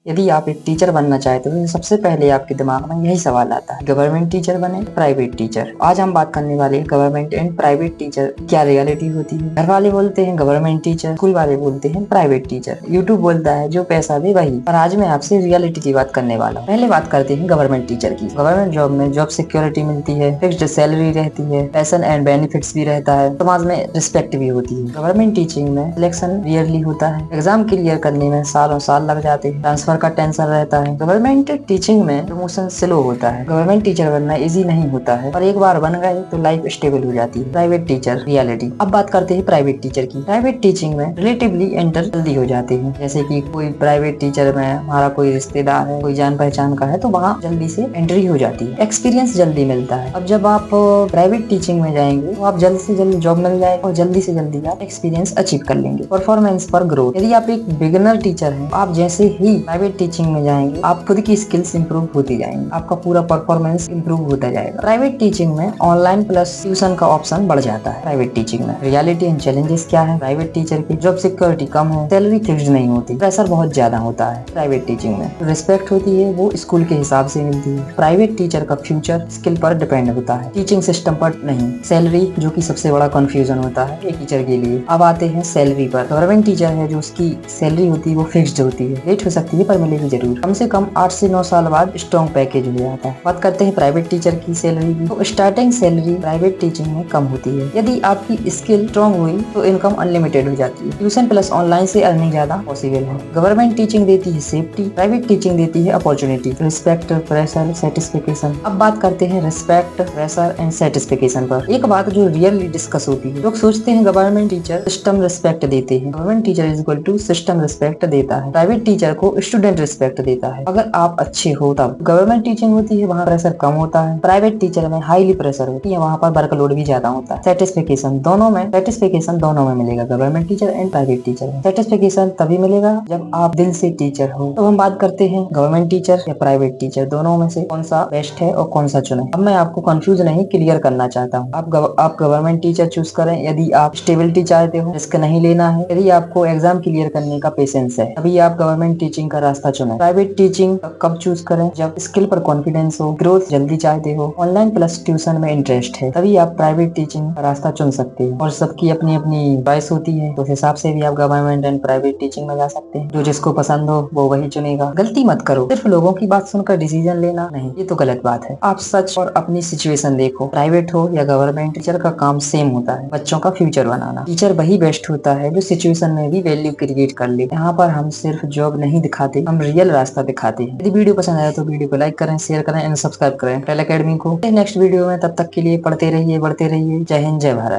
यदि आप एक टीचर बनना चाहते हो तो सबसे पहले आपके दिमाग में यही सवाल आता है, गवर्नमेंट टीचर बने प्राइवेट टीचर। आज हम बात करने वाले हैं गवर्नमेंट एंड प्राइवेट टीचर क्या रियलिटी होती है। घर वाले बोलते हैं गवर्नमेंट टीचर, स्कूल वाले बोलते हैं प्राइवेट टीचर, यूट्यूब बोलता है जो पैसा दे वही। पर आज मैं आपसे रियलिटी की बात करने वाला हूँ। पहले बात करते हैं गवर्नमेंट टीचर की। गवर्नमेंट जॉब में जॉब सिक्योरिटी मिलती है, फिक्स्ड सैलरी रहती है, पेंशन एंड बेनिफिट्स भी रहता है, समाज में रिस्पेक्ट भी होती है। गवर्नमेंट टीचिंग में सिलेक्शन रियरली होता है, एग्जाम क्लियर करने में सालों साल लग जाते हैं, ट्रांसफर का टेंशन रहता है। गवर्नमेंट टीचिंग में प्रमोशन स्लो होता है। गवर्नमेंट टीचर बनना इजी नहीं होता है, और एक बार बन गए तो लाइफ स्टेबल हो जाती है। Private teacher reality. अब बात करते हैं प्राइवेट टीचर की। प्राइवेट टीचिंग में रिलेटिवली एंटर जल्दी हो जाते हैं, जैसे कि कोई प्राइवेट टीचर में हमारा कोई रिश्तेदार है, कोई जान पहचान का है, तो वहाँ जल्दी से एंट्री हो जाती है, एक्सपीरियंस जल्दी मिलता है। अब जब आप प्राइवेट टीचिंग में जाएंगे तो आप जल्द से जल्द जॉब मिल जाएगा और जल्दी से जल्दी आप एक्सपीरियंस अचीव कर लेंगे। परफॉर्मेंस पर ग्रोथ। यदि आप एक बिगिनर टीचर हैं, आप जैसे ही प्राइवेट टीचिंग में जाएंगे आप खुद की स्किल्स इंप्रूव होती जाएंगी, आपका पूरा परफॉर्मेंस इंप्रूव होता जाएगा। प्राइवेट टीचिंग में ऑनलाइन प्लस ट्यूशन का ऑप्शन बढ़ जाता है। प्राइवेट टीचिंग में रियलिटी एंड चैलेंजेस क्या है। प्राइवेट टीचर की जॉब सिक्योरिटी कम है, सैलरी फिक्स्ड नहीं होती, प्रेशर बहुत ज्यादा होता है। प्राइवेट टीचिंग में रिस्पेक्ट होती है, वो स्कूल के हिसाब से मिलती है। प्राइवेट टीचर का फ्यूचर स्किल पर डिपेंड होता है, टीचिंग सिस्टम पर नहीं। सैलरी जो कि सबसे बड़ा कंफ्यूजन होता है एक टीचर के लिए। अब आते हैं सैलरी पर। गवर्नमेंट टीचर है जो उसकी सैलरी होती है वो फिक्स्ड होती है, लेट हो सकती है पर मिलेगी जरूर। कम से कम 8 से 9 साल बाद स्ट्रॉन्ग पैकेज हो जाता है। बात करते हैं प्राइवेट टीचर की सैलरी की, तो स्टार्टिंग सैलरी प्राइवेट टीचिंग में कम होती है। यदि आपकी स्किल स्ट्रॉन्ग हुई तो इनकम अनलिमिटेड हो जाती है। ट्यूशन प्लस ऑनलाइन से अर्निंग ज्यादा पॉसिबल है। गवर्नमेंट टीचिंग देती है सेफ्टी, प्राइवेट टीचिंग देती है अपॉर्चुनिटी, रिस्पेक्ट, प्रेशर, सेटिस्फिकेशन। अब बात करते हैं रिस्पेक्ट, प्रेशर एंड सेटिस्फिकेशन पर। एक बात जो रियली डिस्कस होती है, लोग सोचते हैं गवर्नमेंट टीचर सिस्टम रिस्पेक्ट देते हैं। Government teacher is equal to system respect देता है। प्राइवेट टीचर को स्टूडेंट रिस्पेक्ट देता है, अगर आप अच्छे हो तब। गवर्नमेंट टीचिंग होती है वहाँ प्रेशर कम होता है, प्राइवेट टीचर में हाईली प्रेशर होती है, वहाँ पर वर्कलोड भी ज्यादा होता है। सेटिस्फिकेशन दोनों में मिलेगा, government teacher and private teacher में। सेटिस्फिकेशन तभी मिलेगा जब आप दिल से टीचर हो। तो हम बात करते हैं गवर्नमेंट टीचर या प्राइवेट टीचर, दोनों में से कौन सा बेस्ट है और कौन सा चुने। अब मैं आपको कंफ्यूज नहीं क्लियर करना चाहता हूँ। आप गवर्नमेंट टीचर चूज करें यदि आप स्टेबिलिटी चाहते हो, रिस्क नहीं लेना है, यदि आपको एग्जाम क्लियर करने का पेशेंस है, तभी आप गवर्नमेंट टीचिंग का रास्ता चुने। प्राइवेट टीचिंग कब चूज करें, जब स्किल पर कॉन्फिडेंस हो, ग्रोथ जल्दी चाहते हो, ऑनलाइन प्लस ट्यूशन में इंटरेस्ट है, तभी आप प्राइवेट टीचिंग का रास्ता चुन सकते हो। और सबकी अपनी अपनी चॉइस होती है, तो उस हिसाब से भी आप गवर्नमेंट एंड प्राइवेट टीचिंग में जा सकते हैं। जो जिसको पसंद हो वो वही चुनेगा। गलती मत करो, सिर्फ लोगों की बात सुनकर डिसीजन लेना नहीं, ये तो गलत बात है। आप सच और अपनी सिचुएशन देखो, प्राइवेट हो या गवर्नमेंट, टीचर का काम सेम होता है, बच्चों का फ्यूचर बनाना। टीचर वही बेस्ट होता है जो सिचुएशन में भी वैल्यू क्रिएट कर ले। यहाँ पर हम सिर्फ जॉब नहीं दिखाते, हम रियल रास्ता दिखाते हैं। यदि वीडियो पसंद आया तो वीडियो को लाइक करें, शेयर करें एंड सब्सक्राइब करें टेल एकेडमी को। नेक्स्ट वीडियो में, तब तक के लिए पढ़ते रहिए, बढ़ते रहिए। जय हिंद, जय भारत।